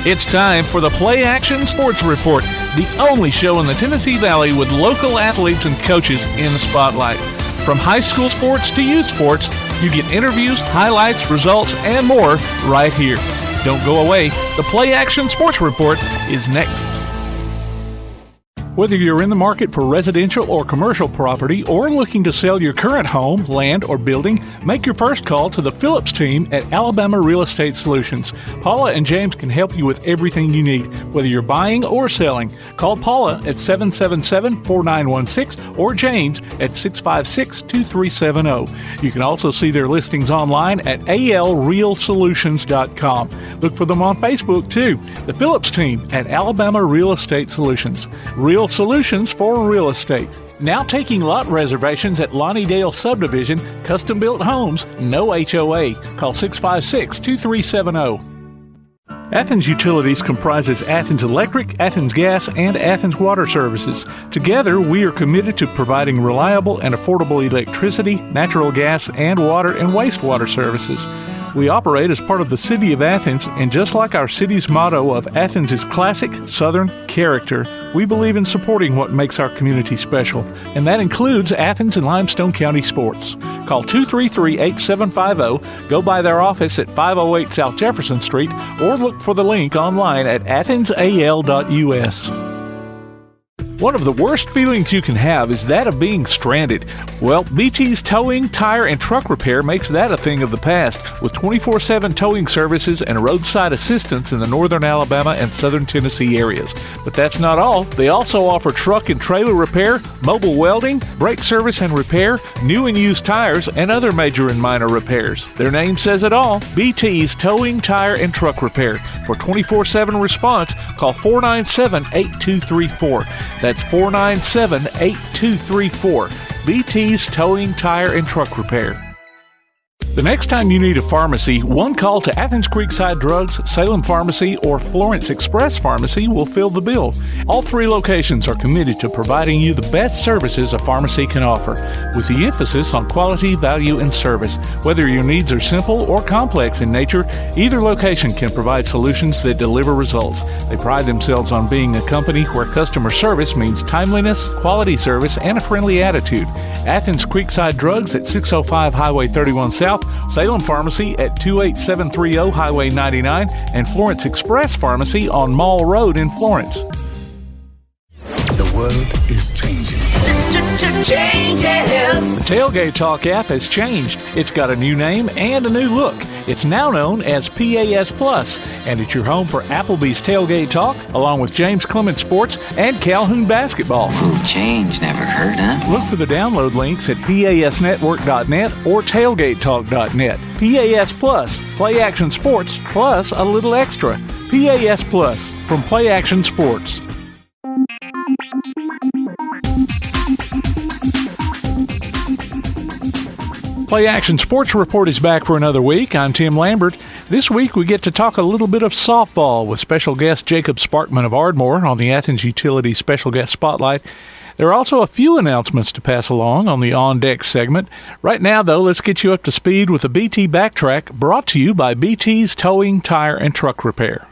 It's time for the PlayAction Sports Report, the only show in the Tennessee Valley with local athletes and coaches in the spotlight. From high school sports to youth sports, you get interviews, highlights, results, and more right here. Don't go away. The PlayAction Sports Report is next. Whether you're in the market for residential or commercial property or looking to sell your current home, land, or building, make your first call to the Phillips team at Alabama Real Estate Solutions. Paula and James can help you with everything you need, whether you're buying or selling. Call Paula at 777-4916 or James at 656-2370. You can also see their listings online at alrealsolutions.com. Look for them on Facebook, too. The Phillips team at Alabama Real Estate Solutions. Real solutions for real estate. Now taking lot reservations at Lonnie Dale Subdivision, custom-built homes, no HOA. Call 656-2370. Athens Utilities comprises Athens Electric, Athens Gas, and Athens Water Services. Together, we are committed to providing reliable and affordable electricity, natural gas, and water and wastewater services. We operate as part of the City of Athens, and just like our city's motto of Athens is classic Southern character, we believe in supporting what makes our community special, and that includes Athens and Limestone County sports. Call 233-8750, go by their office at 508 South Jefferson Street, or look for the link online at athensal.us. One of the worst feelings you can have is that of being stranded. Well, BT's Towing, Tire, and Truck Repair makes that a thing of the past, with 24/7 towing services and roadside assistance in the northern Alabama and southern Tennessee areas. But that's not all. They also offer truck and trailer repair, mobile welding, brake service and repair, new and used tires, and other major and minor repairs. Their name says it all, BT's Towing, Tire, and Truck Repair. For 24/7 response, call 497-8234. That's 497-8234. BT's Towing, Tire, and Truck Repair. The next time you need a pharmacy, one call to Athens Creekside Drugs, Salem Pharmacy, or Florence Express Pharmacy will fill the bill. All three locations are committed to providing you the best services a pharmacy can offer, with the emphasis on quality, value, and service. Whether your needs are simple or complex in nature, either location can provide solutions that deliver results. They pride themselves on being a company where customer service means timeliness, quality service, and a friendly attitude. Athens Creekside Drugs at 605 Highway 31 South, Salem Pharmacy at 28730 Highway 99, and Florence Express Pharmacy on Mall Road in Florence. The world is changing. Changes. The Tailgate Talk app has changed. It's got a new name and a new look. It's now known as PAS Plus, and it's your home for Applebee's Tailgate Talk, along with James Clemens Sports and Calhoun Basketball. Change never hurt, huh? Look for the download links at pasnetwork.net or tailgatetalk.net. PAS Plus, Play Action Sports, plus a little extra. PAS Plus from Play Action Sports. Play Action Sports Report is back for another week. I'm Tim Lambert. This week we get to talk a little bit of softball with special guest Jacob Sparkman of Ardmore on the Athens Utilities Special Guest Spotlight. There are also a few announcements to pass along on the On Deck segment. Right now, though, let's get you up to speed with a BT Backtrack brought to you by BT's Towing, Tire, and Truck Repair.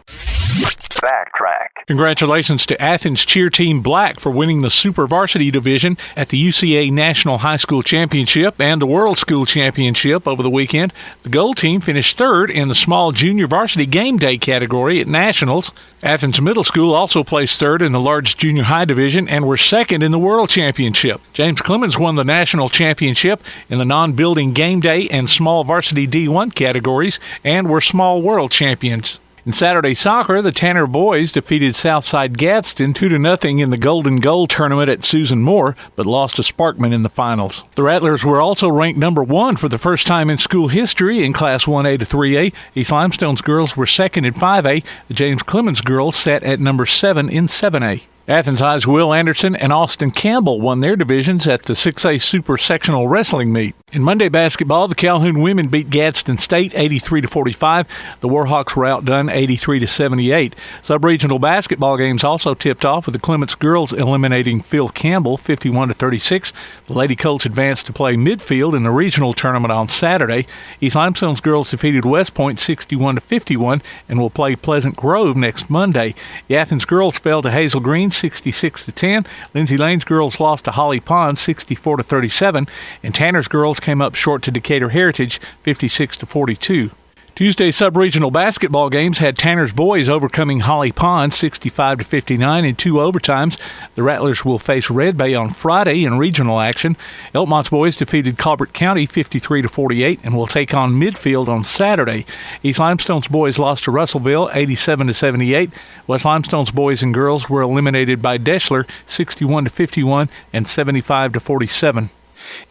Backtrack. Congratulations to Athens Cheer Team Black for winning the Super Varsity Division at the UCA National High School Championship and the World School Championship over the weekend. The Gold Team finished third in the Small Junior Varsity Game Day category at Nationals. Athens Middle School also placed third in the Large Junior High Division and were second in the World Championship. James Clemens won the National Championship in the Non-Building Game Day and Small Varsity D1 categories and were Small World Champions. In Saturday soccer, the Tanner boys defeated Southside Gadsden 2-0 in the Golden Goal tournament at Susan Moore, but lost to Sparkman in the finals. The Rattlers were also ranked number 1 for the first time in school history in Class 1A to 3A. East Limestone's girls were second in 5A. The James Clemens girls sat at number 7 in 7A. Athens High's Will Anderson and Austin Campbell won their divisions at the 6A Super Sectional Wrestling Meet. In Monday basketball, the Calhoun women beat Gadsden State 83-45. The Warhawks were outdone 83-78. Sub-regional basketball games also tipped off with the Clements girls eliminating Phil Campbell 51-36. The Lady Colts advanced to play midfield in the regional tournament on Saturday. East Limestone's girls defeated West Point 61-51 and will play Pleasant Grove next Monday. The Athens girls fell to Hazel Green 66-10. Lindsay Lane's girls lost to Holly Pond 64-37, and Tanner's girls came up short to Decatur Heritage 56-42. Tuesday's sub-regional basketball games had Tanner's boys overcoming Holly Pond 65-59 in 2 overtimes. The Rattlers will face Red Bay on Friday in regional action. Elkmont's boys defeated Colbert County 53-48 and will take on Midfield on Saturday. East Limestone's boys lost to Russellville 87-78. West Limestone's boys and girls were eliminated by Deschler 61-51 and 75-47.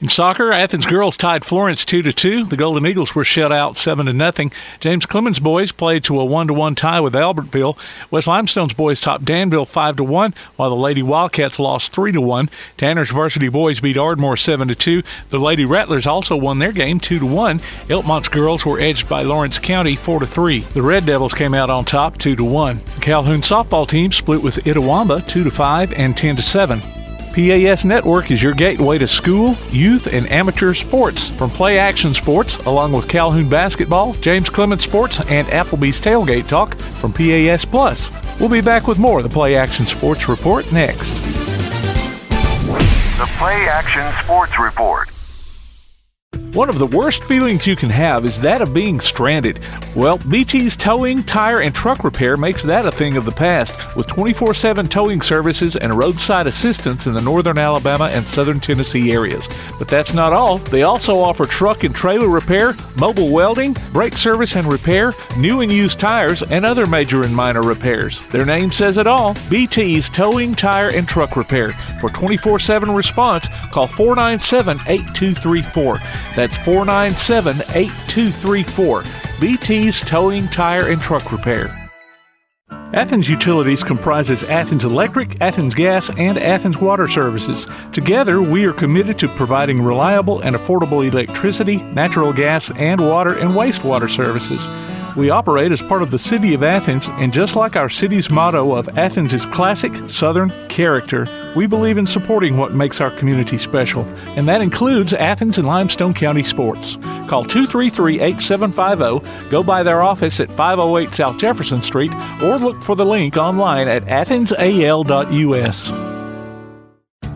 In soccer, Athens girls tied Florence 2-2. The Golden Eagles were shut out 7-0. James Clemens' boys played to a 1-1 tie with Albertville. West Limestone's boys topped Danville 5-1, while the Lady Wildcats lost 3-1. Tanner's varsity boys beat Ardmore 7-2. The Lady Rattlers also won their game 2-1. Elkmont's girls were edged by Lawrence County 4-3. The Red Devils came out on top 2-1. The Calhoun softball team split with Itawamba 2-5 and 10-7. PAS Network is your gateway to school, youth, and amateur sports. From PlayAction Sports, along with Calhoun Basketball, James Clemens Sports, and Applebee's Tailgate Talk from PAS Plus. We'll be back with more of the PlayAction Sports Report next. The PlayAction Sports Report. One of the worst feelings you can have is that of being stranded. Well, BT's Towing, Tire, and Truck Repair makes that a thing of the past, with 24/7 towing services and roadside assistance in the northern Alabama and southern Tennessee areas. But that's not all. They also offer truck and trailer repair, mobile welding, brake service and repair, new and used tires, and other major and minor repairs. Their name says it all, BT's Towing, Tire, and Truck Repair. For 24/7 response, call 497-8234. That's 497-8234. BT's Towing, Tire, and Truck Repair. Athens Utilities comprises Athens Electric, Athens Gas, and Athens Water Services. Together, we are committed to providing reliable and affordable electricity, natural gas, and water and wastewater services. We operate as part of the City of Athens, and just like our city's motto of Athens is classic Southern character, we believe in supporting what makes our community special, and that includes Athens and Limestone County sports. Call 233-8750, go by their office at 508 South Jefferson Street, or look for the link online at athensal.us.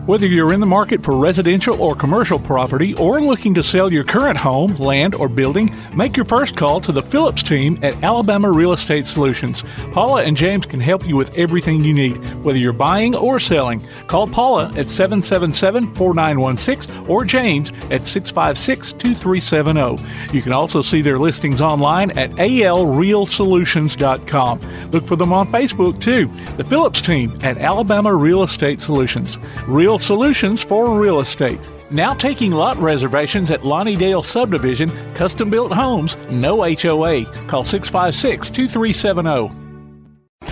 Whether you're in the market for residential or commercial property or looking to sell your current home, land, or building, make your first call to the Phillips team at Alabama Real Estate Solutions. Paula and James can help you with everything you need, whether you're buying or selling. Call Paula at 777-4916 or James at 656-2370. You can also see their listings online at alrealsolutions.com. Look for them on Facebook, too. The Phillips team at Alabama Real Estate Solutions. Real solutions for real estate. Now taking lot reservations at Lonnie Dale Subdivision, custom-built homes, no HOA. Call 656-2370.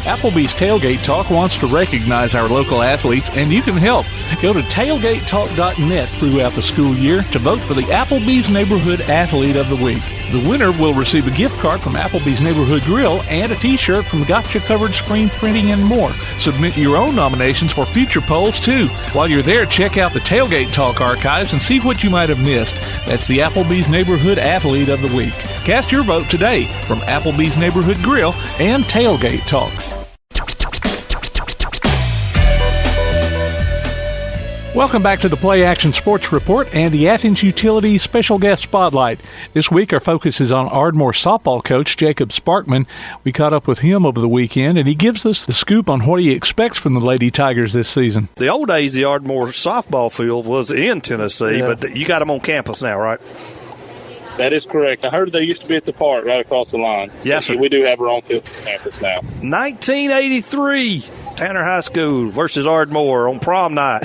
Applebee's Tailgate Talk wants to recognize our local athletes, and you can help. Go to tailgatetalk.net throughout the school year to vote for the Applebee's Neighborhood Athlete of the Week. The winner will receive a gift card from Applebee's Neighborhood Grill and a t-shirt from Gotcha Covered Screen Printing and more. Submit your own nominations for future polls, too. While you're there, check out the Tailgate Talk archives and see what you might have missed. That's the Applebee's Neighborhood Athlete of the Week. Cast your vote today from Applebee's Neighborhood Grill and Tailgate Talk. Welcome back to the PlayAction Sports Report and the Athens Utilities Special Guest Spotlight. This week our focus is on Ardmore softball coach Jacob Sparkman. We caught up with him over the weekend, and he gives us the scoop on what he expects from the Lady Tigers this season. The old days, the Ardmore softball field was in Tennessee, but you got them on campus now, right? That is correct. I heard they used to be at the park right across the line. Yes, sir. We do have our own field campus now. 1983, Tanner High School versus Ardmore on prom night.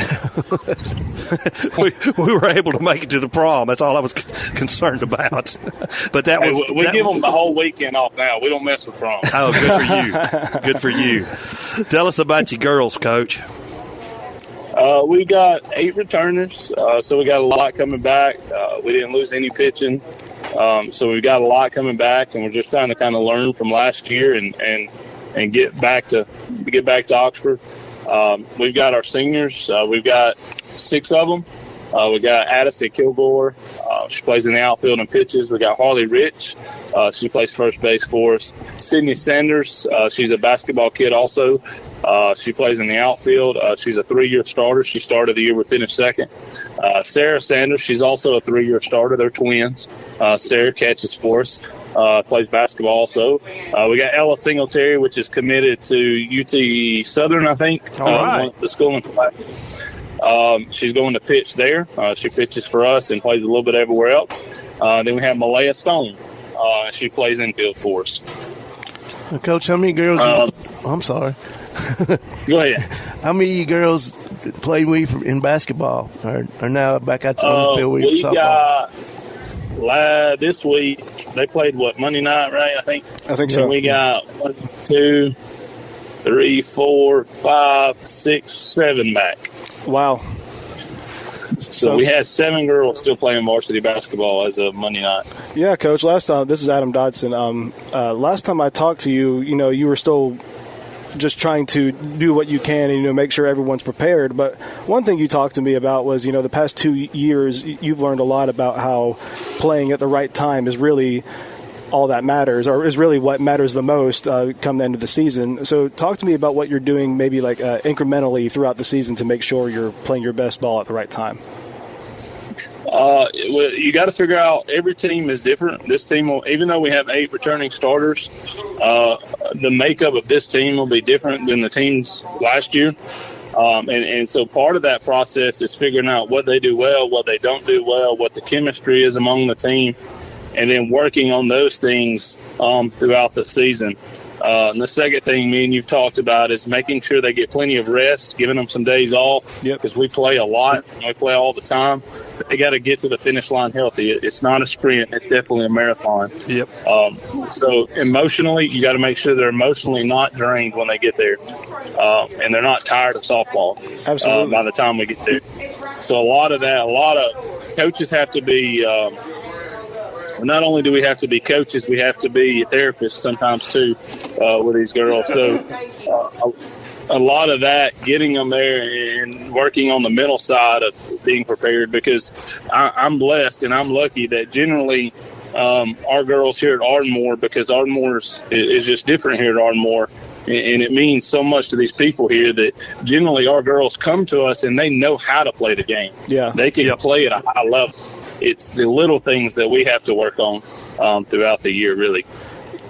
we were able to make it to the prom. That's all I was concerned about. But that was we give them the whole weekend off now. We don't mess with prom. Oh, good for you. Good for you. Tell us about your girls, Coach. We got 8 returners, so we got a lot coming back. We didn't lose any pitching, so we've got a lot coming back, and we're just trying to kind of learn from last year and get back to Oxford. We've got our seniors. We've got 6 of them. We got Addison Kilgore. She plays in the outfield and pitches. We got Harley Rich. She plays first base for us. Sydney Sanders. She's a basketball kid also. She plays in the outfield. She's a 3-year starter. She started the year we finished second. Sarah Sanders. She's also a 3-year starter. They're twins. Sarah catches for us. Plays basketball also. We got Ella Singletary, which is committed to UT Southern, I think. All right. The school in she's going to pitch there. She pitches for us and plays a little bit everywhere else. Then we have Malaya Stone. She plays infield for us. Coach, how many girls? I'm sorry. Go ahead. How many of you girls played in basketball are now back out on the field with softball? We got this week. They played Monday night, right? I think so. And we got 1, 2, 3, 4, 5, 6, 7 back. Wow. So we had 7 girls still playing varsity basketball as of Monday night. Yeah, Coach. This is Adam Dodson. Last time I talked to you, you were still just trying to do what you can and, make sure everyone's prepared. But one thing you talked to me about was, the past 2 years, you've learned a lot about how playing at the right time is really all that matters, or is really what matters the most come the end of the season. So talk to me about what you're doing maybe incrementally throughout the season to make sure you're playing your best ball at the right time. You got to figure out, every team is different. This team will, even though we have 8 returning starters, the makeup of this team will be different than the teams last year. And so part of that process is figuring out what they do well, what they don't do well, what the chemistry is among the team, and then working on those things throughout the season. And the second thing me and you've talked about is making sure they get plenty of rest, giving them some days off, because we play a lot. We play all the time. But they got to get to the finish line healthy. It's not a sprint. It's definitely a marathon. Yep. So emotionally, you got to make sure they're emotionally not drained when they get there, and they're not tired of softball. Absolutely. By the time we get there. So a lot of coaches have to be not only do we have to be coaches, we have to be therapists sometimes too with these girls. So a lot of that, getting them there and working on the mental side of being prepared, because I'm blessed and I'm lucky that generally our girls here at Ardmore, because Ardmore is just different here at Ardmore, and it means so much to these people here that generally our girls come to us and they know how to play the game. Yeah. They can play at a high level. It's the little things that we have to work on throughout the year, really.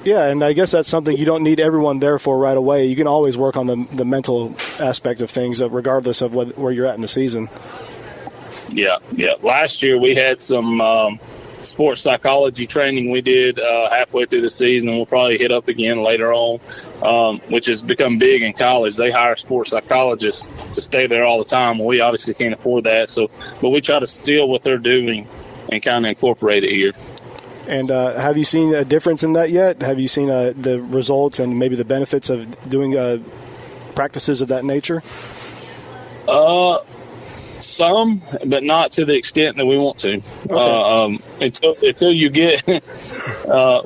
Yeah, and I guess that's something you don't need everyone there for right away. You can always work on the mental aspect of things, regardless of where you're at in the season. Yeah. Last year we had some sports psychology training we did halfway through the season. We'll probably hit up again later on, which has become big in college. They hire sports psychologists to stay there all the time. We obviously can't afford that, but we try to steal what they're doing and kind of incorporate it here. And have you seen a difference in that yet? Have you seen the results and maybe the benefits of doing practices of that nature? Some, but not to the extent that we want to. Okay. Until you get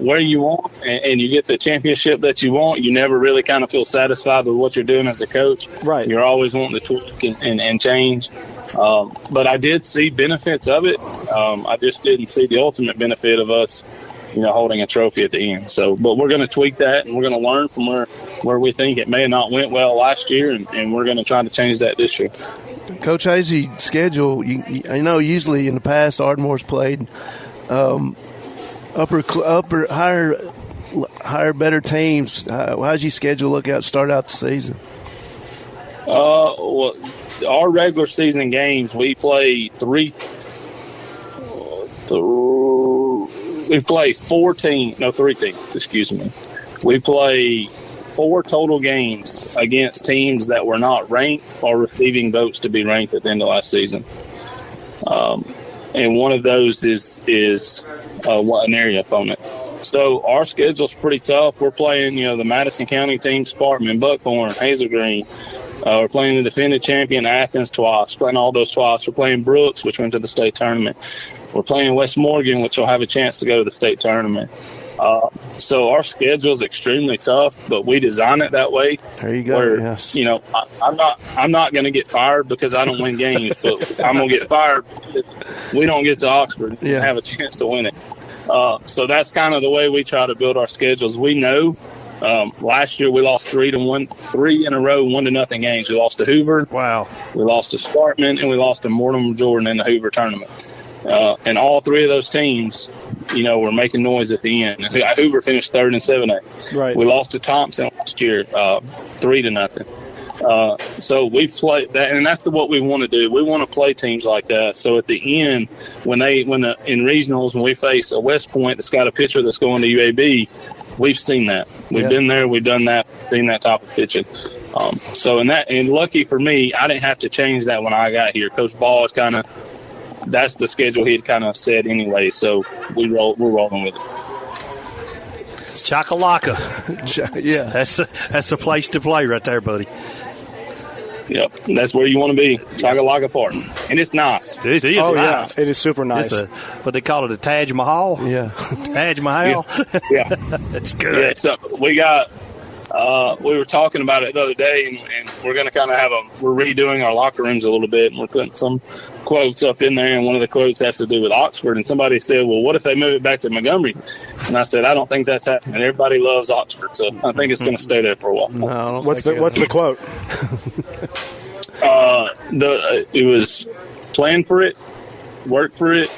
where you want and you get the championship that you want, you never really kind of feel satisfied with what you're doing as a coach. Right. You're always wanting to tweak and change. But I did see benefits of it. I just didn't see the ultimate benefit of us, holding a trophy at the end. So, but we're going to tweak that, and we're going to learn from where we think it may have not went well last year, and we're going to try to change that this year. Coach, how's your schedule? I know usually in the past Ardmore's played higher, better teams. How's your schedule look out? Start out the season. Well, our regular season games, we play three teams. Excuse me. We play 4 total games against teams that were not ranked or receiving votes to be ranked at the end of last season. and one of those is an area opponent. So our schedule's pretty tough. We're playing, the Madison County team, Sparkman, Buckhorn, Hazel Green. We're playing the defending champion Athens twice, playing all those twice. We're playing Brooks, which went to the state tournament. We're playing West Morgan, which will have a chance to go to the state tournament. So our schedule is extremely tough, but we design it that way. There you go. Where, yes. I'm not going to get fired because I don't win games, but I'm going to get fired if we don't get to Oxford and have a chance to win it. So that's kind of the way we try to build our schedules. We know last year we lost 3 in a row, 1-0 games. We lost to Hoover. Wow. We lost to Sparkman, and we lost to Mortimer Jordan in the Hoover tournament. And all 3 of those teams, were making noise at the end. Hoover finished 3rd in 7A. Right. We lost to Thompson last year, 3-0. So we play that, and that's what we want to do. We want to play teams like that. So at the end, in regionals, when we face a West Point that's got a pitcher that's going to UAB, we've seen that. We've been there. We've done that. Seen that type of pitching. And lucky for me, I didn't have to change that when I got here. Coach Ball had that's the schedule he'd kind of said anyway. So we're rolling with it. Chakalaka. Yeah. That's the place to play right there, buddy. Yep, that's where you want to be, Chakalaka Park. And it's nice. It is nice. Yeah, it is super nice. What they call it, a Taj Mahal? Yeah. Taj Mahal? Yeah. That's good. Yeah, so we were talking about it the other day, and we're going to kind of we're redoing our locker rooms a little bit, and we're putting some quotes up in there, and one of the quotes has to do with Oxford, and somebody said, well, what if they move it back to Montgomery? And I said, I don't think that's happening. Everybody loves Oxford, so I think it's going to stay there for a while. No, what's the quote? It was plan for it, work for it,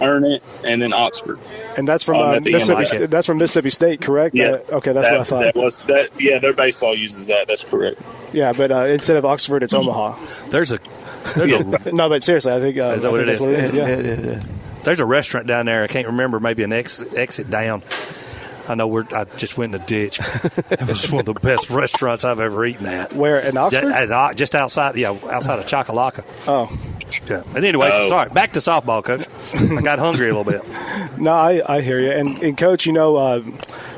earn it, and then Oxford. And that's from Mississippi. That's from Mississippi State, correct? Yeah. Okay, that's what I thought. Their baseball uses that. That's correct. Yeah, but instead of Oxford, it's Omaha. There's a No, but seriously, I think is that what it is? What it is. Yeah. There's a restaurant down there. I can't remember. Maybe an exit down. I know I just went in the ditch. It was one of the best restaurants I've ever eaten at. Where, in Oxford? Just outside of Chakalaka. Oh. Yeah. And anyways, sorry. Back to softball, Coach. I got hungry a little bit. No, I hear you. And Coach,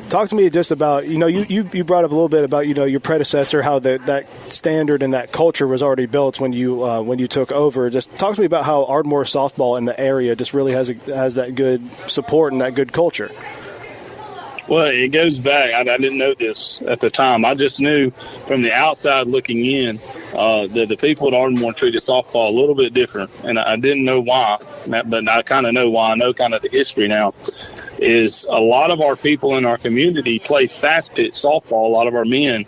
talk to me just about, you brought up a little bit about, your predecessor, how that standard and that culture was already built when you took over. Just talk to me about how Ardmore softball in the area just really has that good support and that good culture. Well, it goes back. I didn't know this at the time. I just knew from the outside looking in that the people at Ardmore treated softball a little bit different, and I didn't know why, but I kind of know why. I know kind of the history now. Is a lot of our people in our community play fast pitch softball. A lot of our men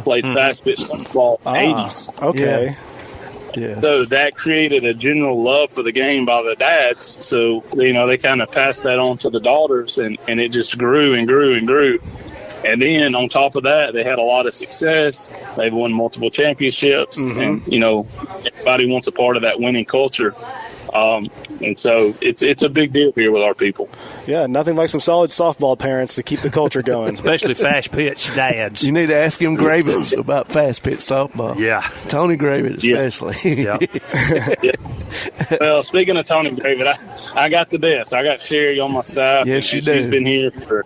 played fast pitch softball in the 80s. Okay. Yeah. So that created a general love for the game by the dads. So, they kind of passed that on to the daughters, and it just grew and grew and grew. And then on top of that, they had a lot of success. They've won multiple championships, and, everybody wants a part of that winning culture. And so it's a big deal here with our people. Yeah, nothing like some solid softball parents to keep the culture going. Especially fast pitch dads. You need to ask him Gravitz about fast pitch softball. Yeah. Tony Gravitz especially. Yeah. Well, speaking of Tony Gravitz, I got the best. I got Sherry on my staff. Yes, you do. She's been here for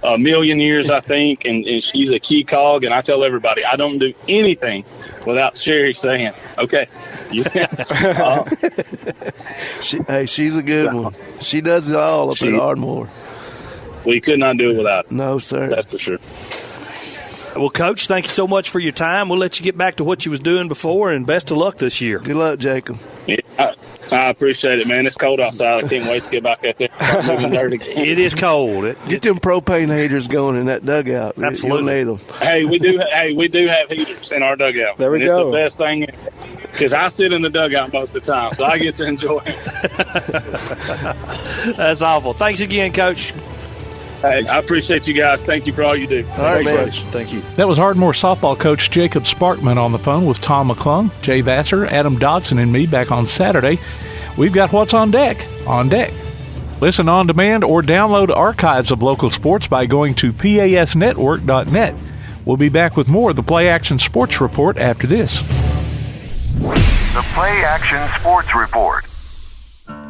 a million years, I think, and she's a key cog. And I tell everybody, I don't do anything without Sherry saying, okay. She's a good one. She does it all up at Ardmore. We could not do it without her. No, sir. That's for sure. Well, Coach, thank you so much for your time. We'll let you get back to what you was doing before, and best of luck this year. Good luck, Jacob. Yeah, I appreciate it, man. It's cold outside. I can't wait to get back out there. It is cold. Get them propane heaters going in that dugout. Absolutely. You'll need them. Hey, we do have heaters in our dugout. There we go. It's the best thing because I sit in the dugout most of the time, so I get to enjoy it. That's awful. Thanks again, Coach. Hey, I appreciate you guys. Thank you for all you do. All right, man. Coach. Thank you. That was Ardmore softball coach Jacob Sparkman on the phone with Tom McClung, Jay Vassar, Adam Dodson, and me back on Saturday. We've got what's on deck. Listen on demand or download archives of local sports by going to pasnetwork.net. We'll be back with more of the PlayAction Sports Report after this. The PlayAction Sports Report.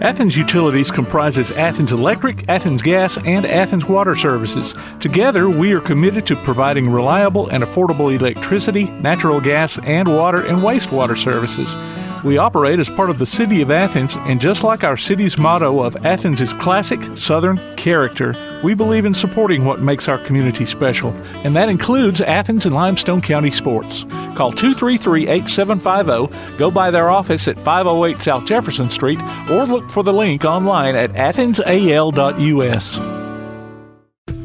Athens Utilities comprises Athens Electric, Athens Gas, and Athens Water Services. Together, we are committed to providing reliable and affordable electricity, natural gas, and water and wastewater services. We operate as part of the City of Athens, and just like our city's motto of Athens is classic Southern character, we believe in supporting what makes our community special, and that includes Athens and Limestone County sports. Call 233-8750, go by their office at 508 South Jefferson Street, or look for the link online at athensal.us.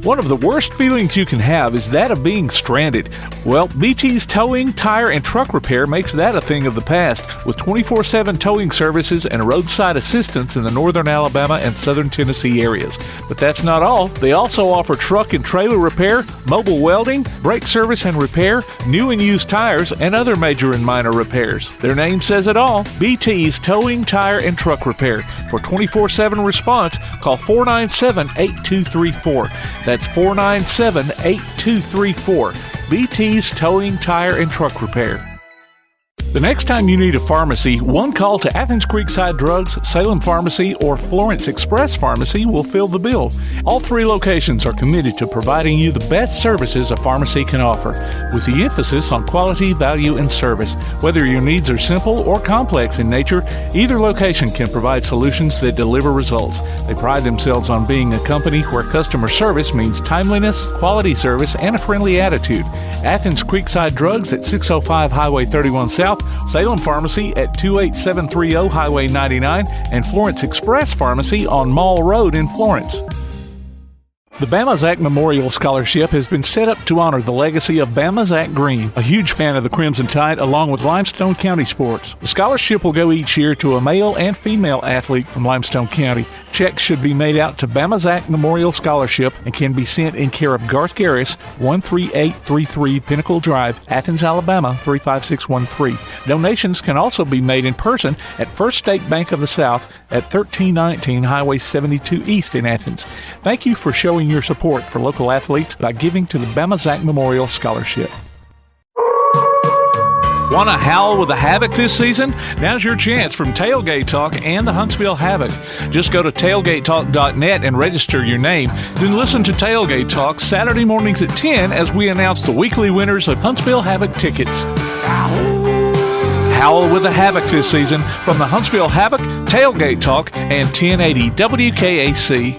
One of the worst feelings you can have is that of being stranded. Well, BT's Towing, Tire, and Truck Repair makes that a thing of the past, with 24/7 towing services and roadside assistance in the northern Alabama and southern Tennessee areas. But that's not all. They also offer truck and trailer repair, mobile welding, brake service and repair, new and used tires, and other major and minor repairs. Their name says it all, BT's Towing, Tire, and Truck Repair. For 24/7 response, call 497-8234. That's 497-8234. BT's Towing, Tire, and Truck Repair. The next time you need a pharmacy, one call to Athens Creekside Drugs, Salem Pharmacy, or Florence Express Pharmacy will fill the bill. All three locations are committed to providing you the best services a pharmacy can offer, with the emphasis on quality, value, and service. Whether your needs are simple or complex in nature, either location can provide solutions that deliver results. They pride themselves on being a company where customer service means timeliness, quality service, and a friendly attitude. Athens Creekside Drugs at 605 Highway 31 South, Salem Pharmacy at 28730 Highway 99, and Florence Express Pharmacy on Mall Road in Florence. The Bama Zach Memorial Scholarship has been set up to honor the legacy of Bama Zach Green, a huge fan of the Crimson Tide, along with Limestone County sports. The scholarship will go each year to a male and female athlete from Limestone County. Checks should be made out to Bama Zach Memorial Scholarship and can be sent in care of Garth Garris, 13833 Pinnacle Drive, Athens, Alabama, 35613. Donations can also be made in person at First State Bank of the South at 1319 Highway 72 East in Athens. Thank you for showing your support for local athletes by giving to the Bama Zach Memorial Scholarship. Want to howl with the Havoc this season? Now's your chance from Tailgate Talk and the Huntsville Havoc. Just go to tailgatetalk.net and register your name. Then listen to Tailgate Talk Saturday mornings at 10 as we announce the weekly winners of Huntsville Havoc tickets. Howl with the Havoc this season from the Huntsville Havoc, Tailgate Talk, and 1080 WKAC.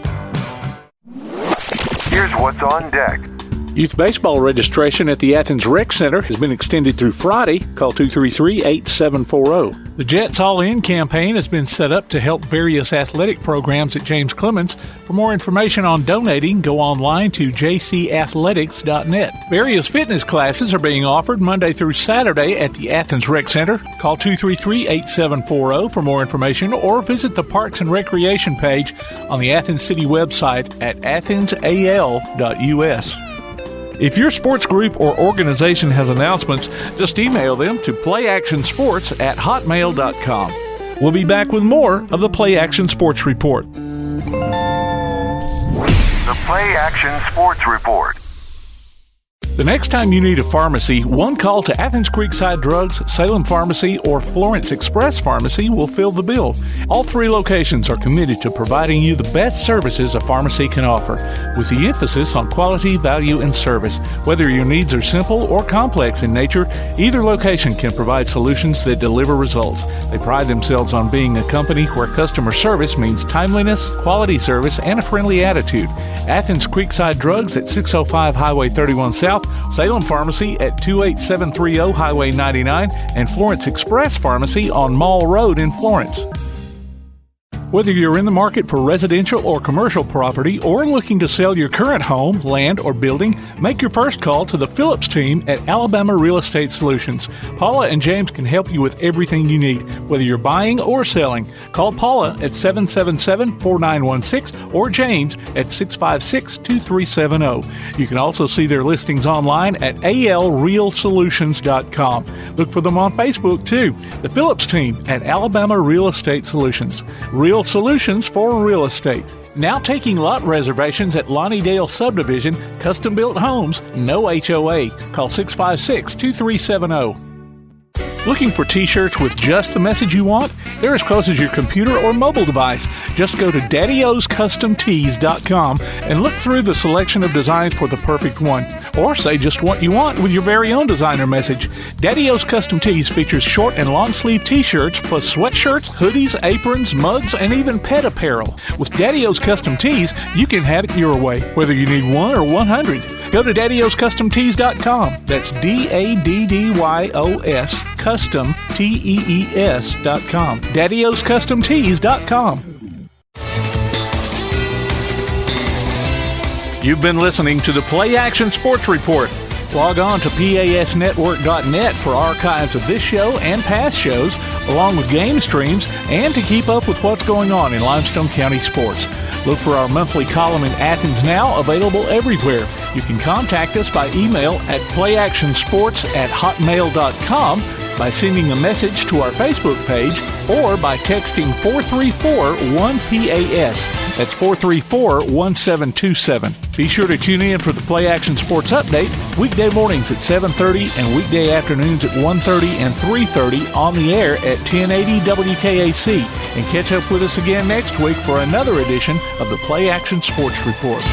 Here's what's on deck. Youth baseball registration at the Athens Rec Center has been extended through Friday. Call 233-8740. The Jets All-In campaign has been set up to help various athletic programs at James Clemens. For more information on donating, go online to jcathletics.net. Various fitness classes are being offered Monday through Saturday at the Athens Rec Center. Call 233-8740 for more information or visit the Parks and Recreation page on the Athens City website at athensal.us. If your sports group or organization has announcements, just email them to playactionsports@hotmail.com. We'll be back with more of the Play Action Sports Report. The Play Action Sports Report. The next time you need a pharmacy, one call to Athens Creekside Drugs, Salem Pharmacy, or Florence Express Pharmacy will fill the bill. All three locations are committed to providing you the best services a pharmacy can offer, with the emphasis on quality, value, and service. Whether your needs are simple or complex in nature, either location can provide solutions that deliver results. They pride themselves on being a company where customer service means timeliness, quality service, and a friendly attitude. Athens Creekside Drugs at 605 Highway 31 South, Salem Pharmacy at 28730 Highway 99, and Florence Express Pharmacy on Mall Road in Florence. Whether you're in the market for residential or commercial property or looking to sell your current home, land, or building, make your first call to the Phillips team at Alabama Real Estate Solutions. Paula and James can help you with everything you need, whether you're buying or selling. Call Paula at 777-4916 or James at 656-2370. You can also see their listings online at alrealsolutions.com. Look for them on Facebook too. The Phillips team at Alabama Real Estate Solutions. Real solutions for real estate. Now taking lot reservations at Lonnie Dale Subdivision, custom-built homes, no HOA. Call 656-2370. Looking for t-shirts with just the message you want? They're as close as your computer or mobile device. Just go to daddyoscustomtees.com and look through the selection of designs for the perfect one. Or say just what you want with your very own designer message. Daddy O's Custom Tees features short and long sleeve t-shirts plus sweatshirts, hoodies, aprons, mugs, and even pet apparel. With Daddy O's Custom Tees, you can have it your way, whether you need 1 or 100. Go to daddyoscustomtees.com. That's DADDYOS custom TEES.com. daddyoscustomtees.com. You've been listening to the PlayAction Sports Report. Log on to PASnetwork.net for archives of this show and past shows, along with game streams, and to keep up with what's going on in Limestone County sports. Look for our monthly column in Athens Now, available everywhere. You can contact us by email at playactionsports@hotmail.com, by sending a message to our Facebook page, or by texting 434-1PAS. That's 434-1727. Be sure to tune in for the Play Action Sports Update, weekday mornings at 7:30 and weekday afternoons at 1:30 and 3:30 on the air at 1080 WKAC. And catch up with us again next week for another edition of the Play Action Sports Report.